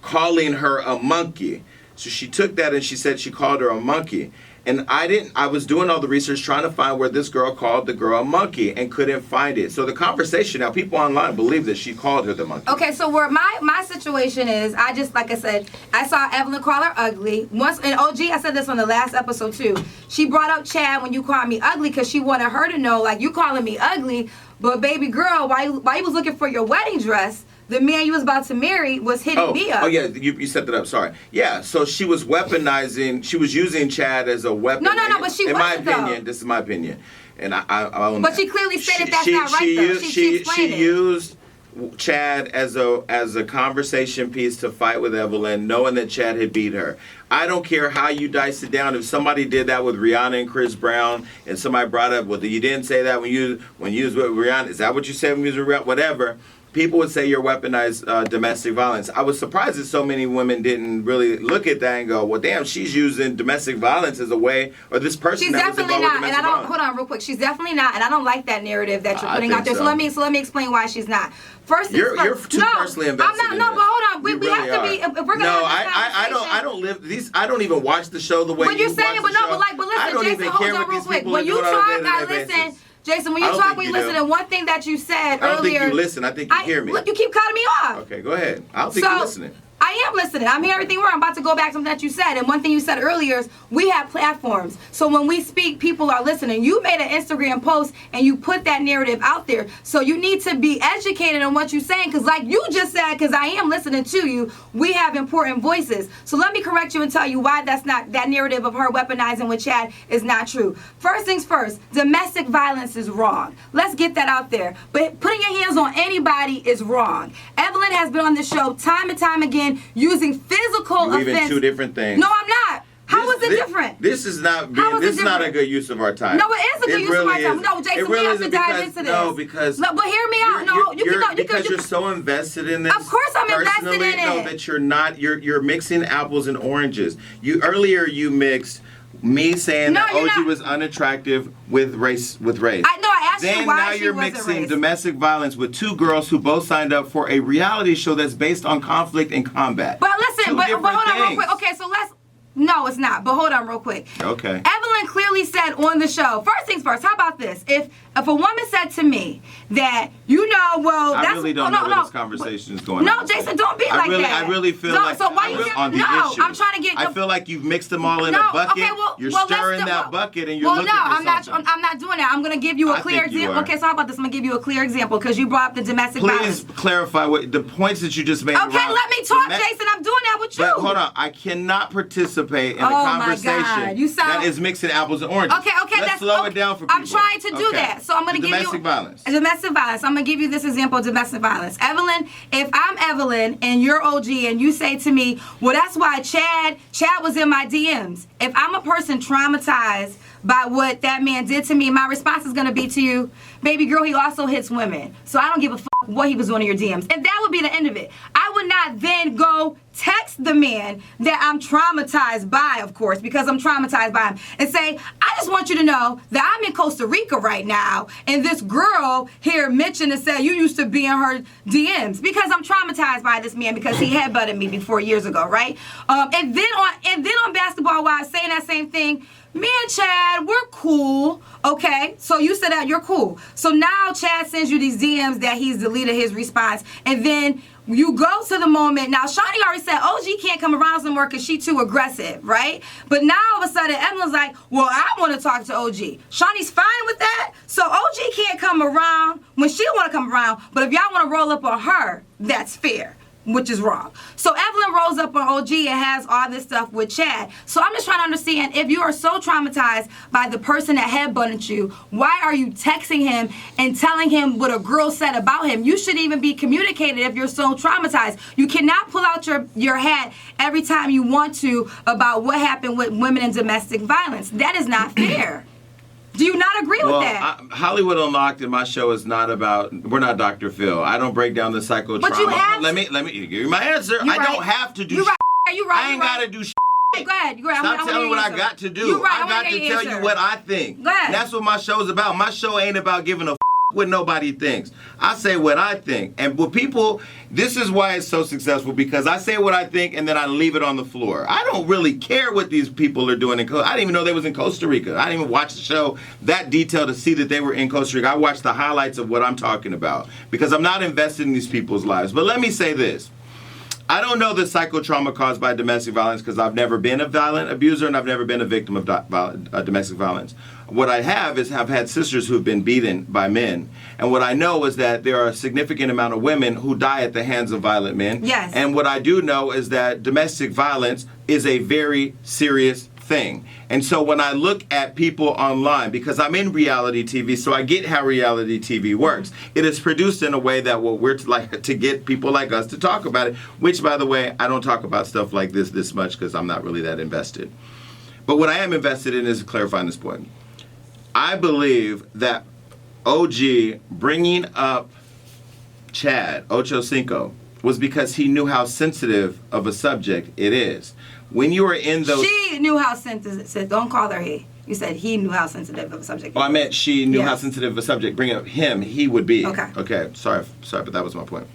calling her a monkey. So she took that and she said she called her a monkey. And I was doing all the research trying to find where this girl called the girl a monkey and couldn't find it. So the conversation, now people online believe that she called her the monkey. Okay, so where my situation is, I just, like I said, I saw Evelyn call her ugly. Once, and OG, I said this on the last episode too. She brought up Chad when you called me ugly, because she wanted her to know, like, you calling me ugly, but baby girl, while you was looking for your wedding dress, the man you was about to marry was hitting me up. Oh, yeah, you set that up, sorry. Yeah, so she was weaponizing, she was using Chad as a weapon. No, but she wasn't, in my opinion, this is my opinion. And I but she clearly stated that's not right, though. She used Chad as a conversation piece to fight with Evelyn, knowing that Chad had beat her. I don't care how you dice it down. If somebody did that with Rihanna and Chris Brown, and somebody brought up, well, you didn't say that when you was with Rihanna. Is that what you said when you was with Rihanna? Whatever. People would say you're weaponized domestic violence. I was surprised that so many women didn't really look at that and go, well, damn, she's using domestic violence as a way, or this person she's that was definitely involved not, with and I domestic don't, hold on real quick. She's definitely not, and I don't like that narrative that you're putting out there. So let me explain why she's not. First, you're too personally invested. I'm not. No, but hold on. We really have to be. If we're gonna no, have this I don't live these. I don't even watch the show the way but you're saying. But no, but listen, Jason, hold on real quick. When you talk, I listen. Jason, when you talk, we listen. And one thing that you said earlier. I don't think you listen. I think you hear me. Look, you keep cutting me off. Okay, go ahead. I don't think you're listening. I am listening. I'm hearing everything where I'm about to go back to something that you said. And one thing you said earlier is we have platforms. So when we speak, people are listening. You made an Instagram post and you put that narrative out there. So you need to be educated on what you're saying. Because like you just said, because I am listening to you, we have important voices. So let me correct you and tell you why that narrative of her weaponizing with Chad is not true. First things first, domestic violence is wrong. Let's get that out there. But putting your hands on anybody is wrong. Evelyn has been on the show time and time again using physical offense. You're two different things. No, I'm not. How is it different? This is not How is it this is not a different? good use of our time. No, it is a good use of our time. No, Jason, we have to dive into this. No, because but hear me out. No, you're so invested in this. Of course I'm invested in it. No, that you're not. You're mixing apples and oranges. Earlier you mixed me saying that OG was unattractive with race. I asked you why now she you're wasn't mixing race. domestic violence with two girls who both signed up for a reality show that's based on conflict and combat. But listen, but hold on real things. quick. Okay, so let's. No, it's not. But hold on real quick. Okay. Evelyn clearly said on the show. First things first. How about this? If a woman said to me that I really don't know where this conversation is going. No, Jason, don't be like that. I really feel so why you on the issue. I'm trying to get. I feel like you've mixed them all in a bucket. Okay, you're stirring that bucket and you're looking for I'm something. not doing that. I'm going to give you a clear example. Okay, so how about this? I'm going to give you a clear example because you brought up the domestic violence. Please clarify what the points that you just made. Okay, let me talk, Jason. I'm doing that with you. But hold on, I cannot participate in a conversation that is mixing apples and oranges. Okay, let's slow it down for people. I'm trying to do that, so I'm going to give you domestic violence. Domestic violence. I'm going to give you this example of domestic violence. Evelyn, if I'm Evelyn and you're OG and you say to me, well, that's why Chad was in my DMs. If I'm a person traumatized by what that man did to me, my response is going to be to you, baby girl, he also hits women. So I don't give a fuck what he was doing in your DMs. And that would be the end of it. I would not then go text the man that I'm traumatized by, of course, because I'm traumatized by him, and say, I just want you to know that I'm in Costa Rica right now, and this girl here mentioned and said you used to be in her DMs, because I'm traumatized by this man because he headbutted me before years ago, right? And then on Basketball Wives, saying that same thing. Me and Chad, we're cool, okay? So you said that you're cool. So now Chad sends you these DMs that he's deleted his response, and then you go to the moment. Now, Shawnee already said OG can't come around some more because she too aggressive, right? But now all of a sudden, Evelyn's like, well, I want to talk to OG. Shawnee's fine with that. So OG can't come around when she want to come around, but if y'all want to roll up on her, that's fair, which is wrong. So Evelyn rolls up on OG and has all this stuff with Chad. So I'm just trying to understand, if you are so traumatized by the person that headbutted you, why are you texting him and telling him what a girl said about him? You should even be communicated if you're so traumatized. You cannot pull out your hat every time you want to about what happened with women in domestic violence. That is not fair. Do you not agree with that? Hollywood Unlocked in my show is not about. We're not Dr. Phil. I don't break down the psychotrauma. But you have. Let me give you my answer. I don't have to do. You're right. You're right. I ain't gotta do. Hey, go ahead. Stop telling me what I got to do. You're right. I got to tell you what I think. Go ahead. And that's what my show is about. My show ain't about giving a what nobody thinks. I say what I think. And with people, this is why it's so successful, because I say what I think and then I leave it on the floor. I don't really care what these people are doing in Costa Rica. I didn't even know they was in Costa Rica. I didn't even watch the show that detailed to see that they were in Costa Rica. I watched the highlights of what I'm talking about because I'm not invested in these people's lives. But let me say this. I don't know the psychotrauma caused by domestic violence because I've never been a violent abuser and I've never been a victim of domestic violence. What I have is have had sisters who have been beaten by men. And what I know is that there are a significant amount of women who die at the hands of violent men. Yes. And what I do know is that domestic violence is a very serious thing. And so when I look at people online, because I'm in reality TV, so I get how reality TV works. It is produced in a way that we're like to get people like us to talk about it, which, by the way, I don't talk about stuff like this much because I'm not really that invested. But what I am invested in is clarifying this point. I believe that OG bringing up Chad, Ocho Cinco, was because he knew how sensitive of a subject it is. When you are in those... She knew how sensitive... Don't call her he. You said he knew how sensitive of a subject. Oh, I meant she knew how sensitive of a subject. Bring up him, he would be. Okay. Okay, sorry, but that was my point.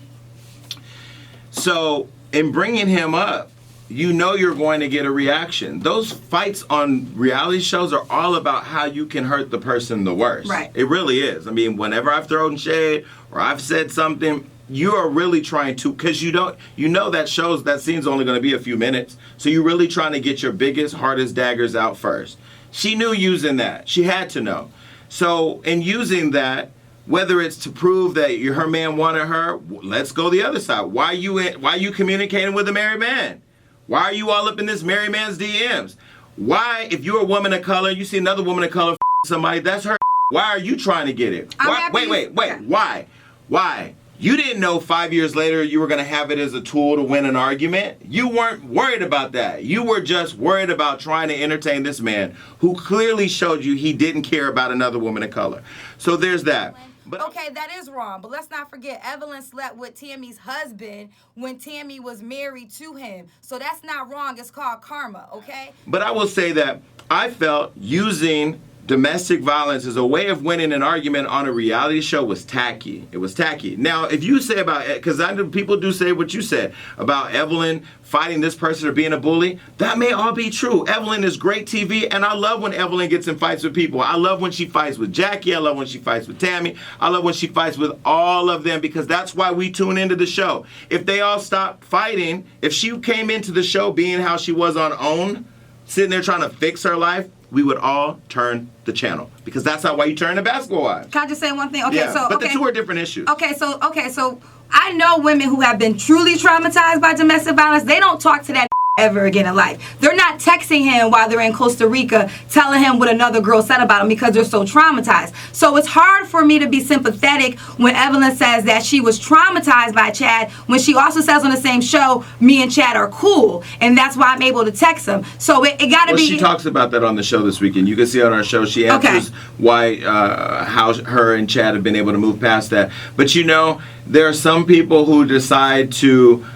So, in bringing him up, you know you're going to get a reaction. Those fights on reality shows are all about how you can hurt the person the worst. Right. It really is. I mean, whenever I've thrown shade or I've said something, you are really trying to, because you know that scene's only going to be a few minutes, so you're really trying to get your biggest, hardest daggers out first. She knew using that. She had to know. So in using that, whether it's to prove that her man wanted her, let's go the other side. Why are you communicating with a married man? Why are you all up in this married man's DMs? Why, if you're a woman of color, you see another woman of color somebody, that's her. Why are you trying to get it? Why? Wait. Okay. Why? You didn't know 5 years later you were going to have it as a tool to win an argument. You weren't worried about that. You were just worried about trying to entertain this man who clearly showed you he didn't care about another woman of color. So there's that. But okay, that is wrong. But let's not forget, Evelyn slept with Tammy's husband when Tammy was married to him. So that's not wrong. It's called karma, okay? But I will say that I felt using domestic violence as a way of winning an argument on a reality show was tacky. It was tacky. Now, if you say about, because I know people do say what you said about Evelyn fighting this person or being a bully, that may all be true. Evelyn is great TV, and I love when Evelyn gets in fights with people. I love when she fights with Jackie. I love when she fights with Tammy. I love when she fights with all of them, because that's why we tune into the show. If they all stopped fighting, if she came into the show being how she was on OWN, sitting there trying to fix her life, we would all turn the channel, because that's not why you turn to Basketball Wives. Can I just say one thing? Okay, yeah, so but the two are different issues. Okay, so I know women who have been truly traumatized by domestic violence. They don't talk to that ever again in life. They're not texting him while they're in Costa Rica telling him what another girl said about him because they're so traumatized. So it's hard for me to be sympathetic when Evelyn says that she was traumatized by Chad, when she also says on the same show, me and Chad are cool, and that's why I'm able to text him. So it got to be... She talks about that on the show this weekend. You can see on our show, she answers why, how her and Chad have been able to move past that. But there are some people who decide to,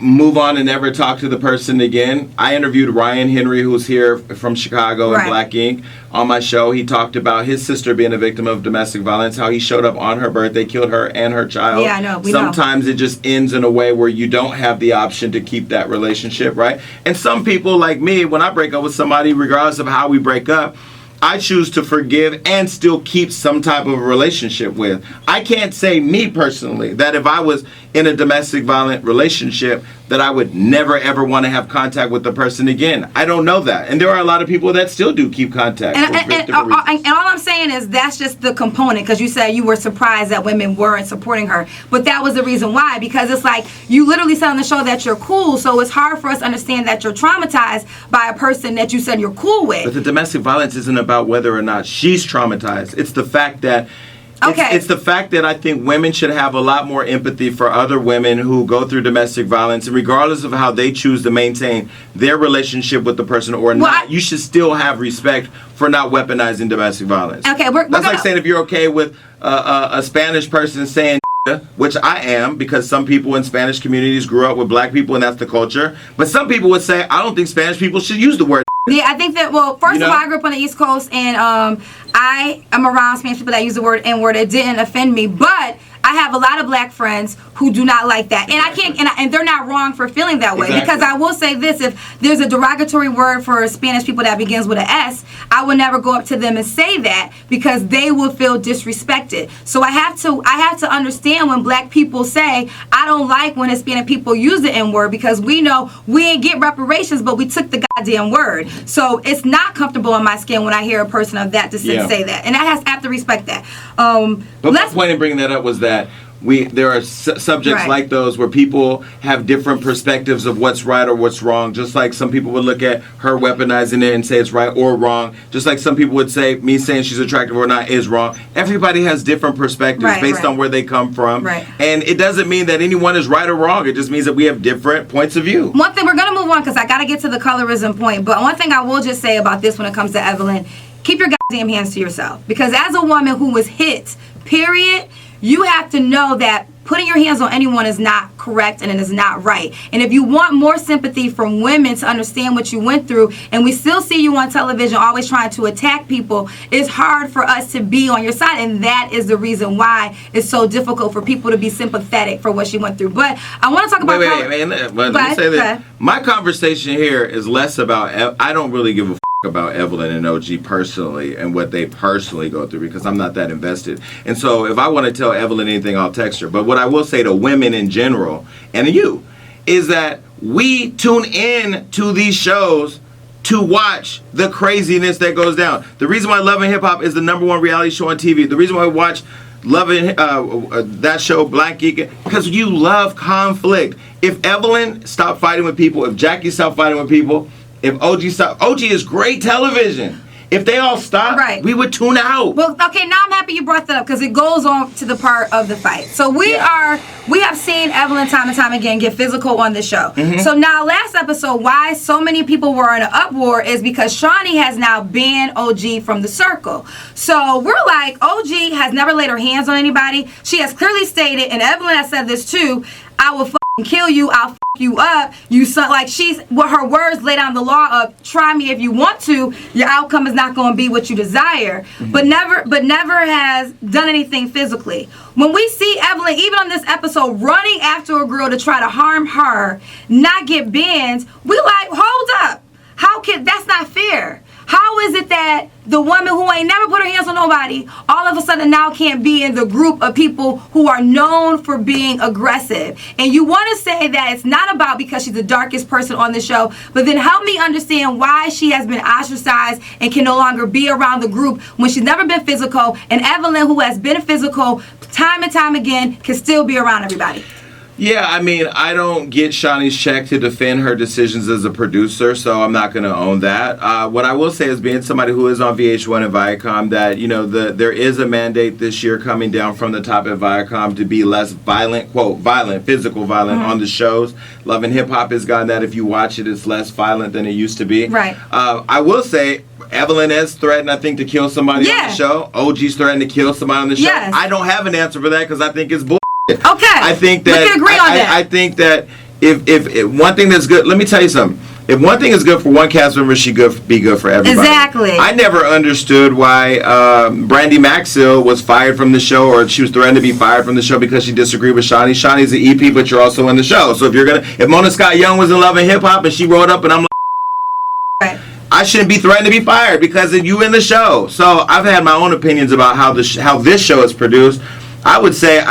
move on and never talk to the person again. I interviewed Ryan Henry, who's here from Chicago and Black Ink, on my show. He talked about his sister being a victim of domestic violence, how he showed up on her birthday, killed her and her child. Yeah, I know. Sometimes it just ends in a way where you don't have the option to keep that relationship, right? And some people, like me, when I break up with somebody, regardless of how we break up, I choose to forgive and still keep some type of a relationship with. I can't say, me personally, that if I was in a domestic violent relationship, that I would never ever want to have contact with the person again. I don't know that. And there are a lot of people that still do keep contact. And all I'm saying is that's just the component, because you said you were surprised that women weren't supporting her. But that was the reason why, because it's like you literally said on the show that you're cool, so it's hard for us to understand that you're traumatized by a person that you said you're cool with. But the domestic violence isn't about whether or not she's traumatized. It's the fact that It's the fact that I think women should have a lot more empathy for other women who go through domestic violence, and regardless of how they choose to maintain their relationship with the person or not, you should still have respect for not weaponizing domestic violence. Okay, that's like saying if you're okay with a Spanish person saying, which I am, because some people in Spanish communities grew up with black people and that's the culture, but some people would say, I don't think Spanish people should use the word. Yeah, I think that, first of all, I grew up on the East Coast, and I am around Spanish people that use the word N-word. It didn't offend me, but I have a lot of black friends who do not like that, and I can't, and they're not wrong for feeling that way, because I will say this: if there's a derogatory word for Spanish people that begins with an S, I would never go up to them and say that, because they will feel disrespected. So I have to understand when black people say, I don't like when Hispanic people use the N-word, because we know we ain't get reparations, but we took the goddamn word. So it's not comfortable in my skin when I hear a person of that descent say that, and I have to respect that. But my point in bringing that up was that there are subjects like those where people have different perspectives of what's right or what's wrong. Just like some people would look at her weaponizing it and say it's right or wrong. Just like some people would say me saying she's attractive or not is wrong. Everybody has different perspectives based on where they come from. And it doesn't mean that anyone is right or wrong. It just means that we have different points of view. One thing, we're going to move on because I got to get to the colorism point. But one thing I will just say about this when it comes to Evelyn, keep your goddamn hands to yourself. Because as a woman who was hit, period, you have to know that putting your hands on anyone is not correct and it is not right. And if you want more sympathy from women to understand what you went through, and we still see you on television always trying to attack people, it's hard for us to be on your side. And that is the reason why it's so difficult for people to be sympathetic for what she went through. But I want to talk about... Let me say this. My conversation here is less about... I don't really give a about Evelyn and OG personally and what they personally go through, because I'm not that invested. And so if I want to tell Evelyn anything, I'll text her. But what I will say to women in general, and you, is that we tune in to these shows to watch the craziness that goes down. The reason why Love and Hip Hop is the #1 reality show on TV, the reason why we watch Love and that show, Black Geek, because you love conflict. If Evelyn stopped fighting with people, if Jackie stopped fighting with people, if OG stopped, OG is great television. If they all stopped, Right. we would tune out. Well, okay, now I'm happy you brought that up because it goes on to the part of the fight. So we have seen Evelyn time and time again get physical on the show. So now last episode, why so many people were in an uproar is because Shawnee has now banned OG from the circle. So we're like, OG has never laid her hands on anybody. She has clearly stated, and Evelyn has said this too, I will kill you, I'll you up, you son. Like, she's, what her words lay down the law of, try me if you want to, your outcome is not going to be what you desire. But never has done anything physically. When we see Evelyn, even on this episode, running after a girl to try to harm her, not get banned, we like, hold up, that's not fair. How is it that the woman who ain't never put her hands on nobody all of a sudden now can't be in the group of people who are known for being aggressive? And you want to say that it's not about because she's the darkest person on the show, but then help me understand why she has been ostracized and can no longer be around the group when she's never been physical, and Evelyn, who has been physical time and time again, can still be around everybody. Yeah, I mean, I don't get Shawnee's check to defend her decisions as a producer, so I'm not going to own that. What I will say is, being somebody who is on VH1 and Viacom, that, you know, there is a mandate this year coming down from the top at Viacom to be less violent, quote, physical violent on the shows. Love and Hip Hop has gotten that. If you watch it, it's less violent than it used to be. Right. I will say, Evelyn has threatened, I think, to kill somebody on the show. OG's threatened to kill somebody on the show. Yes. I don't have an answer for that because I think it's bull. Okay. I think that we can agree on that. I think that if one thing that's good, let me tell you something. If one thing is good for one cast member, she be good for everybody. Exactly. I never understood why Brandy Maxill was fired from the show, or she was threatened to be fired from the show because she disagreed with Shawnee. Shawnee's the EP, but you're also in the show. So if Mona Scott Young was in Love and Hip Hop and she wrote up and I'm like, Right. I shouldn't be threatened to be fired because of you in the show. So I've had my own opinions about how this show is produced. I would say,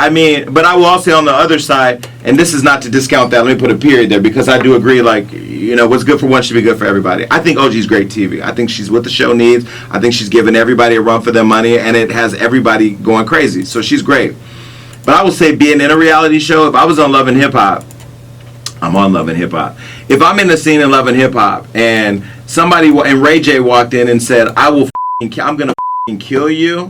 but I will also say on the other side, and this is not to discount that, let me put a period there, because I do agree, like, you know, what's good for one should be good for everybody. I think OG's great TV. I think she's what the show needs. I think she's giving everybody a run for their money, and it has everybody going crazy. So she's great. But I will say, being in a reality show, if I was on Love and Hip Hop, I'm on Love and Hip Hop. If I'm in the scene in Love and Hip Hop, and and Ray J walked in and said, I'm going to kill you,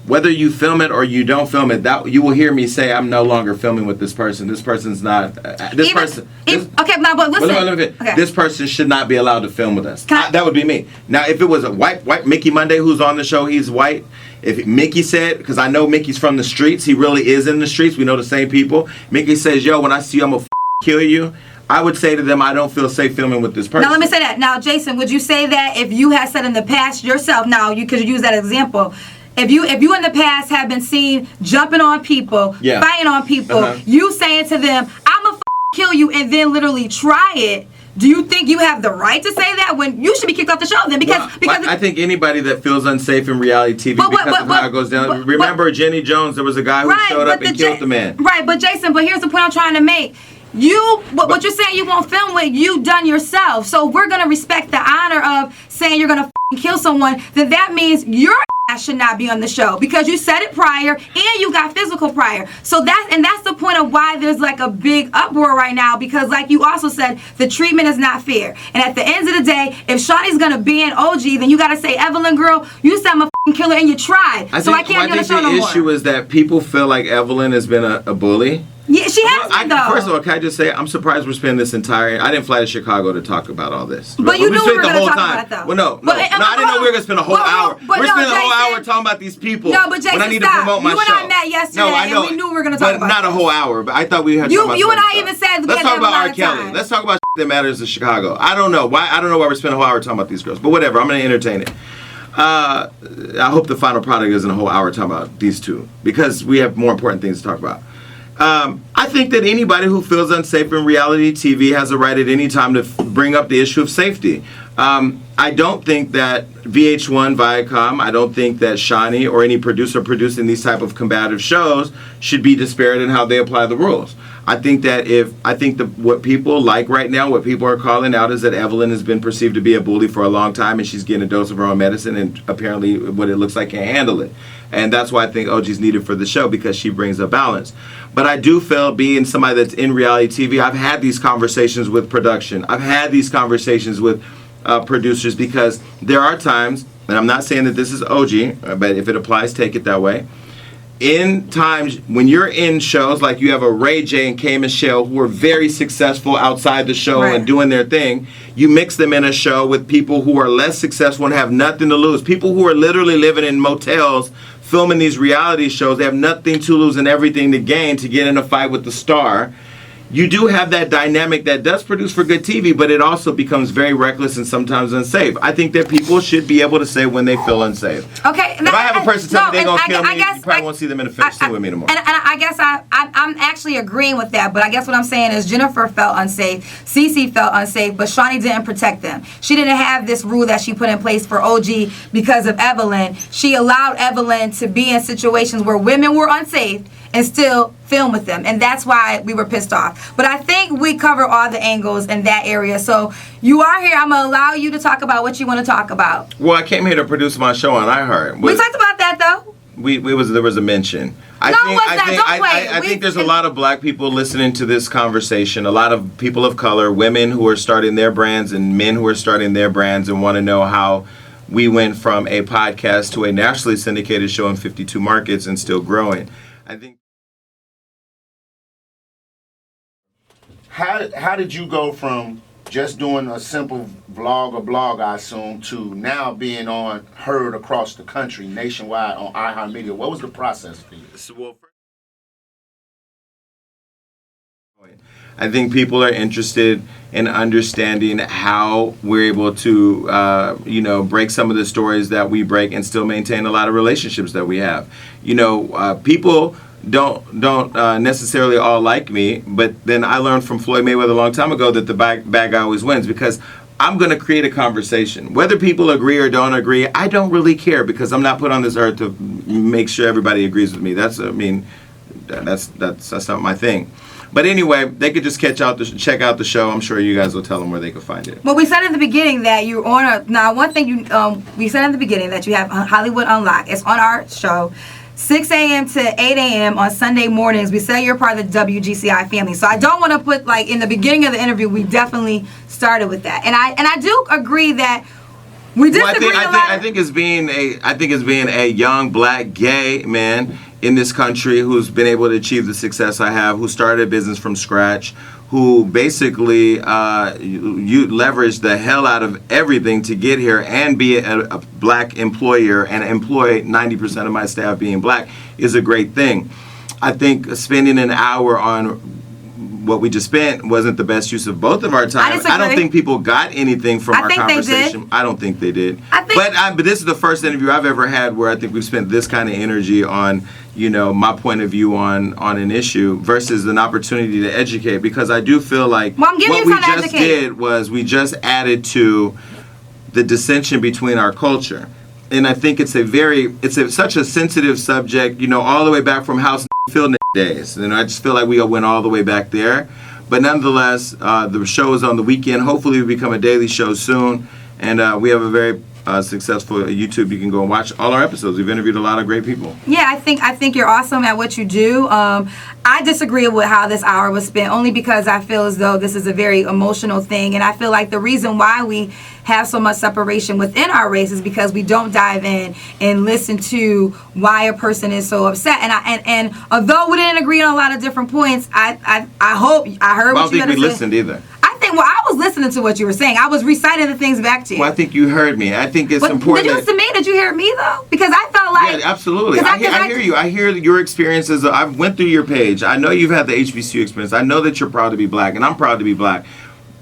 whether you film it or you don't film it, that you will hear me say, I'm no longer filming with this person. This person's not. Okay, now, but listen. Okay. This person should not be allowed to film with us. That would be me. Now, if it was a white Mickey Monday who's on the show, he's white. If Mickey said, because I know Mickey's from the streets, he really is in the streets. We know the same people. Mickey says, yo, when I see you, I'm going to kill you. I would say to them, I don't feel safe filming with this person. Now, let me say that. Now, Jason, would you say that if you had said in the past yourself, now you could use that example, if you in the past have been seen jumping on people, fighting on people, you saying to them, I'm going to kill you, and then literally try it, do you think you have the right to say that when you should be kicked off the show then? Because I think anybody that feels unsafe in reality TV because of how it goes down. Remember Jenny Jones, there was a guy who showed up and killed the man. Right, but Jason, here's the point I'm trying to make. What you're saying you won't film with, you done yourself. So we're going to respect the honor of saying you're going to kill someone, then that means your ass should not be on the show because you said it prior and you got physical prior. So that's the point of why there's like a big uproar right now, because like you also said, the treatment is not fair. And at the end of the day, if Shawnee's going to ban OG, then you got to say, Evelyn, girl, you said I'm a killer and you tried. I can't be on the show no more. The issue is that people feel like Evelyn has been a bully. Yeah, she has been, though. First of all, can I just say, I'm surprised we're spending this entire... I didn't fly to Chicago to talk about all this. But you knew we were going to talk about it, though. Well, no, I didn't know we were going to spend a whole hour. We're spending a whole hour talking about these people. No, but Jason, when I need to promote my show. You and I met yesterday, and we knew we were going to talk about it. But not a whole hour, but I thought we had to talk about You and I even said we had to have a lot of time. Let's talk about R. Kelly. Let's talk about that matters in Chicago. I don't know why we're spending a whole hour talking about these girls, but whatever, I'm going to entertain it. I hope the final product isn't a whole hour talking about these two, because we have more important things to talk about. I think that anybody who feels unsafe in reality TV has a right at any time to bring up the issue of safety. I don't think that VH1, Viacom, I don't think that Shawnee or any producer producing these type of combative shows should be disparate in how they apply the rules. I think that what people like right now, what people are calling out, is that Evelyn has been perceived to be a bully for a long time, and she's getting a dose of her own medicine, and apparently what it looks like can't handle it. And that's why I think OG's needed for the show, because she brings a balance. But I do feel, being somebody that's in reality TV, I've had these conversations with production. I've had these conversations with producers, because there are times and I'm not saying that this is OG, but if it applies, take it that way. In times when you're in shows like you have a Ray J and K Michelle who are very successful outside the show Right. and doing their thing, you mix them in a show with people who are less successful and have nothing to lose. People who are literally living in motels filming these reality shows, they have nothing to lose and everything to gain to get in a fight with the star. You do have that dynamic that does produce for good TV, but it also becomes very reckless and sometimes unsafe. I think that people should be able to say when they feel unsafe. Okay. If I have a person tell me they're going to kill me, you probably won't see them in the scene with me anymore. And I guess I'm actually agreeing with that, but I guess what I'm saying is Jennifer felt unsafe, Cece felt unsafe, but Shawnee didn't protect them. She didn't have this rule that she put in place for OG because of Evelyn. She allowed Evelyn to be in situations where women were unsafe and still film with them, and that's why we were pissed off. But I think we cover all the angles in that area. So you are here. I'm gonna allow you to talk about what you want to talk about. Well, I came here to produce my show on iHeart. We talked about that though. There was a mention. I think there's a lot of black people listening to this conversation, a lot of people of color, women who are starting their brands and men who are starting their brands and want to know how we went from a podcast to a nationally syndicated show in 52 markets and still growing. I think. How did you go from just doing a simple vlog or blog, I assume, to now being heard across the country, nationwide on iHeartMedia? What was the process for you? I think people are interested in understanding how we're able to, break some of the stories that we break and still maintain a lot of relationships that we have. People don't necessarily all like me, but then I learned from Floyd Mayweather a long time ago that the bad guy always wins, because I'm going to create a conversation. Whether people agree or don't agree, I don't really care, because I'm not put on this earth to make sure everybody agrees with me. That's not my thing. But anyway, they could just check out the show. I'm sure you guys will tell them where they can find it. Well, we said in the beginning that you're on one thing we said in the beginning that you have Hollywood Unlocked. It's on our show. 6 a.m. to 8 a.m. on Sunday mornings. We say you're part of the WGCI family. So I don't want to put, in the beginning of the interview, we definitely started with that. And I do agree that we disagree a lot. I think it's being a young black gay man in this country who's been able to achieve the success I have, who started a business from scratch, who basically you leverage the hell out of everything to get here and be a black employer and employ 90% of my staff being black is a great thing. I think spending an hour on what we just spent wasn't the best use of both of our time. I don't think people got anything from our conversation. I don't think they did. But this is the first interview I've ever had where I think we've spent this kind of energy on, my point of view on an issue versus an opportunity to educate, because I do feel like what we just did was we just added to the dissension between our culture. And I think it's such a sensitive subject, all the way back from House Field days. I just feel like we went all the way back there. But nonetheless, the show is on the weekend. Hopefully we become a daily show soon. And we have a very successful YouTube. You can go and watch all our episodes. We've interviewed a lot of great people. Yeah, I think you're awesome at what you do. I disagree with how this hour was spent, only because I feel as though this is a very emotional thing, and I feel like the reason why we have so much separation within our race is because we don't dive in and listen to why a person is so upset. And although we didn't agree on a lot of different points, I hope I heard what you had to say. I don't think we listened either. I was listening to what you were saying. I was reciting the things back to you. Well, I think you heard me. I think it's important. Did you listen to me? Did you hear me, though? Because I felt like... Yeah, absolutely. I hear you. I hear your experiences. I went through your page. I know you've had the HBCU experience. I know that you're proud to be black, and I'm proud to be black.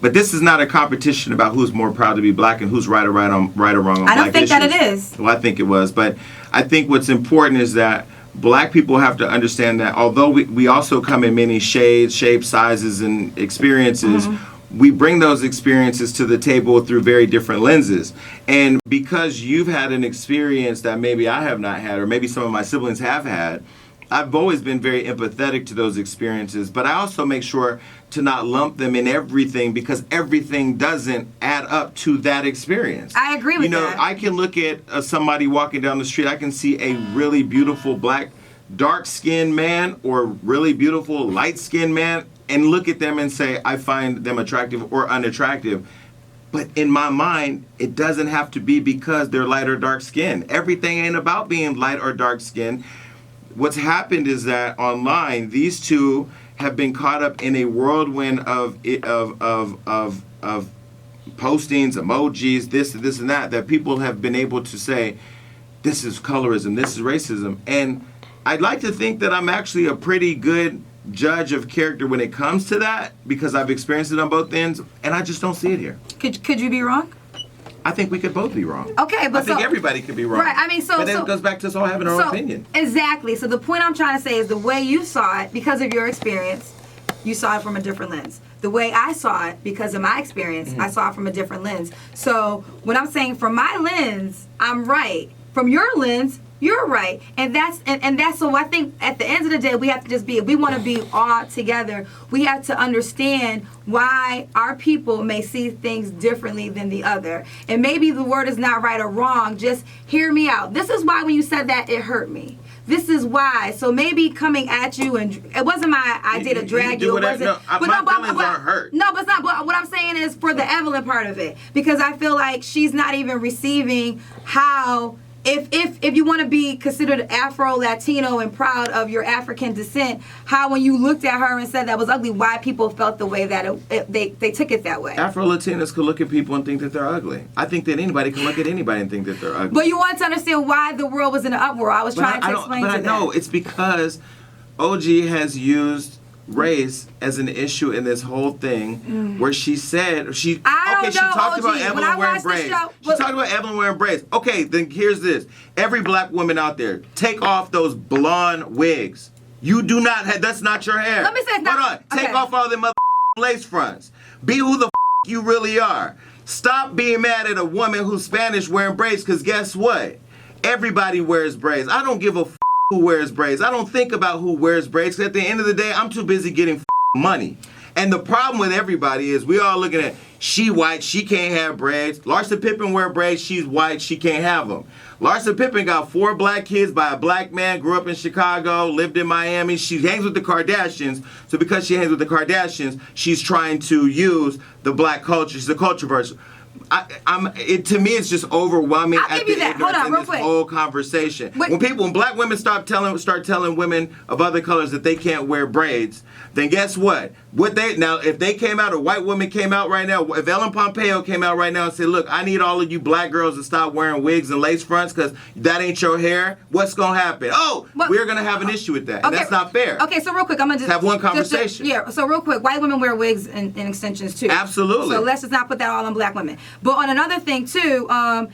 But this is not a competition about who's more proud to be black and who's right or wrong on black issues. I don't think that it is. Well, I think it was. But I think what's important is that black people have to understand that although we also come in many shades, shapes, sizes, and experiences, we bring those experiences to the table through very different lenses. And because you've had an experience that maybe I have not had, or maybe some of my siblings have had, I've always been very empathetic to those experiences. But I also make sure to not lump them in everything, because everything doesn't add up to that experience. I agree with that. I can look at somebody walking down the street. I can see a really beautiful black, dark-skinned man or really beautiful light-skinned man and look at them and say, I find them attractive or unattractive. But in my mind, it doesn't have to be because they're light or dark skin. Everything ain't about being light or dark skin. What's happened is that online, these two have been caught up in a whirlwind of postings, emojis, this and that people have been able to say, this is colorism, this is racism. And I'd like to think that I'm actually a pretty good judge of character when it comes to that, because I've experienced it on both ends, and I just don't see it here. Could you be wrong? I think we could both be wrong. Okay, but I think everybody could be wrong. Right, I mean, but then it goes back to us all having our own opinion. Exactly. So the point I'm trying to say is the way you saw it, because of your experience, you saw it from a different lens. The way I saw it, because of my experience, I saw it from a different lens. So when I'm saying from my lens, I'm right. From your lens, you're right. And that's so I think at the end of the day, we have to just be, if we want to be all together, we have to understand why our people may see things differently than the other. And maybe the word is not right or wrong, just hear me out. This is why when you said that, it hurt me. This is why. So maybe coming at you, and it wasn't my idea to drag you. It wasn't. My feelings aren't hurt. No, but it's not. But what I'm saying is for the Evelyn part of it, because I feel like she's not even receiving how. If you want to be considered Afro-Latino and proud of your African descent, how when you looked at her and said that was ugly, why people felt the way that they took it that way. Afro-Latinos could look at people and think that they're ugly. I think that anybody can look at anybody and think that they're ugly. But you want to understand why the world was in an uproar. I was trying to explain to that. But I know it's because OG has used race as an issue in this whole thing, where she said she talked about Evelyn wearing braids. She talked about Evelyn wearing braids. Okay, then here's this: every black woman out there, take off those blonde wigs. You do not have, that's not your hair. Let me say, hold on, take off all them lace fronts. Be who the you really are. Stop being mad at a woman who's Spanish wearing braids, because guess what? Everybody wears braids. I don't give a who wears braids. I don't think about who wears braids, because at the end of the day, I'm too busy getting money. And the problem with everybody is we all looking at, she white, she can't have braids. Larsa Pippen wear braids, she's white, she can't have them. Larsa Pippen got 4 black kids by a black man, grew up in Chicago, lived in Miami. She hangs with the Kardashians, so because she hangs with the Kardashians, she's trying to use the black culture. She's a culture person. To me, it's just overwhelming at the ignorance in this whole conversation. When black women start telling women of other colors that they can't wear braids, then guess what? If they came out, or white women came out right now, if Ellen Pompeo came out right now and said, look, I need all of you black girls to stop wearing wigs and lace fronts because that ain't your hair, what's going to happen? We're going to have an issue with that. And that's not fair. Okay, so real quick, I'm going to just have one conversation. So real quick, white women wear wigs and extensions too. Absolutely. So let's just not put that all on black women. But on another thing too, I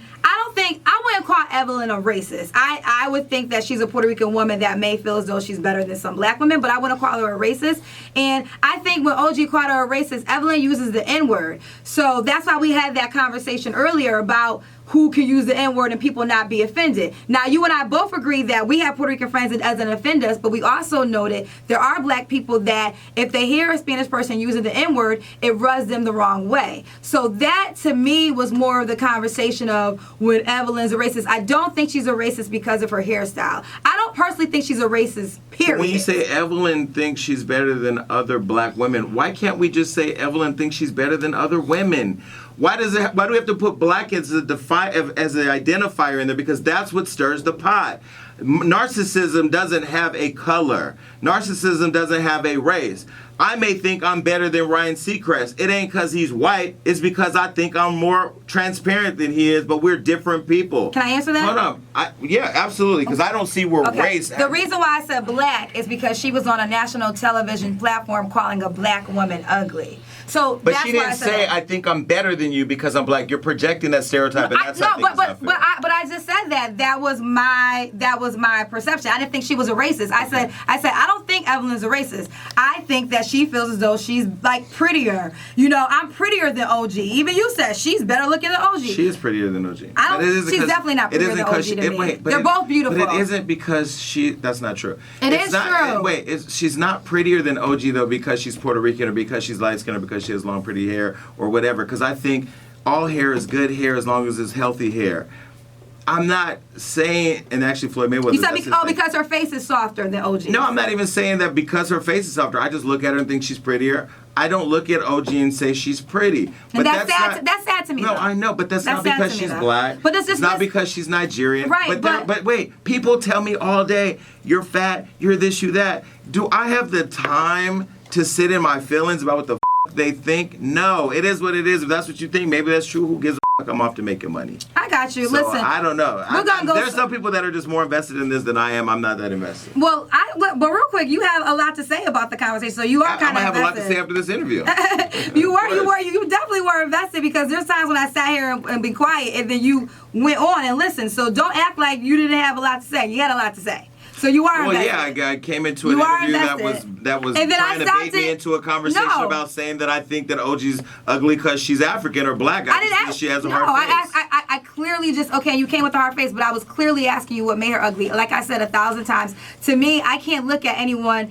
wouldn't call Evelyn a racist. I would think that she's a Puerto Rican woman that may feel as though she's better than some black women, but I wouldn't call her a racist. And I think when OG called her a racist, Evelyn uses the N-word. So that's why we had that conversation earlier about who can use the N-word and people not be offended. Now, you and I both agree that we have Puerto Rican friends that doesn't offend us, but we also noted there are black people that if they hear a Spanish person using the N-word, it rubs them the wrong way. So that, to me, was more of the conversation of when Evelyn's a racist. I don't think she's a racist because of her hairstyle. I don't personally think she's a racist, period. When you say Evelyn thinks she's better than other black women, why can't we just say Evelyn thinks she's better than other women? Why do we have to put black as an identifier in there? Because that's what stirs the pot. Narcissism doesn't have a color. Narcissism doesn't have a race. I may think I'm better than Ryan Seacrest. It ain't because he's white. It's because I think I'm more transparent than he is, but we're different people. Can I answer that? Hold on. Yeah, absolutely, because I don't see where race... The reason why I said black is because she was on a national television platform calling a black woman ugly. So but she didn't say, I think I'm better than you because I'm black. You're projecting that stereotype, and that's not fair. But I just said that was my perception. I didn't think she was a racist. I said I don't think Evelyn's a racist. I think that she feels as though she's like prettier. You know, I'm prettier than OG. Even you said she's better looking than OG. She is prettier than OG. She's definitely not prettier than OG to me. They're both beautiful. But it isn't because that's not true. It's true. She's not prettier than OG though because she's Puerto Rican or because she's light skinned or because she has long pretty hair or whatever. Because I think all hair is good hair as long as it's healthy hair. I'm not saying, and actually Floyd Mayweather... You said because her face is softer than OG. No, I'm not even saying that because her face is softer. I just look at her and think she's prettier. I don't look at OG and say she's pretty. But And that's sad to me. No, though. I know, but that's That's not sad because to me, she's though. black. But it's not because she's Nigerian. Right, But wait, people tell me all day, you're fat, you're this, you that. Do I have the time to sit in my feelings about what the they think? No, it is what it is. If that's what you think, maybe that's true. Who gives a I'm off to making money. I got you. So, Listen, I don't know. There's go some people that are just more invested in this than I am. I'm not that invested. Well, but real quick, you have a lot to say about the conversation, so you are kind of I have a lot to say after this interview. you definitely were invested, because there's times when I sat here and be quiet, and then you went on and listened. So don't act like you didn't have a lot to say. You had a lot to say. So you are invested. Well, yeah, I came into an interview that was and then trying to bait me into a conversation about saying that I think that OG's ugly because she's African or black. I didn't ask. She has a hard face. I clearly just, okay, you came with a hard face, but I was clearly asking you what made her ugly. Like I said 1,000 times, to me, I can't look at anyone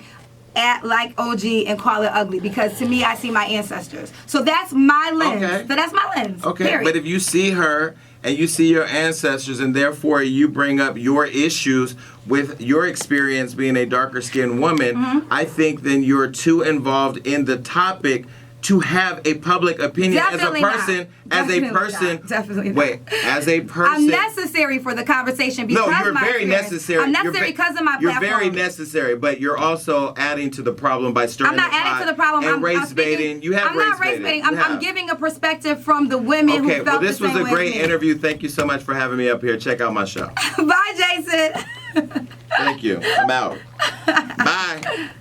like OG and call it ugly, because to me, I see my ancestors. So that's my lens. Okay. So that's my lens. Okay, period. but if you see her and you see your ancestors, and therefore you bring up your issues with your experience being a darker skinned woman, I think then you're too involved in the topic to have a public opinion Definitely as a person. Definitely not. Wait, as a person. I'm necessary for the conversation because no, you're my very experience. necessary. I'm necessary because of my platform. You're very necessary, but you're also adding to the problem by stirring I'm not the pot adding to the problem. and I'm race baiting. You have I'm not race baiting. I'm giving a perspective from the women who felt well, this the same was a way great as me. interview. Thank you so much for having me up here. Check out my show. Bye, Jason. Thank you. I'm out. Bye.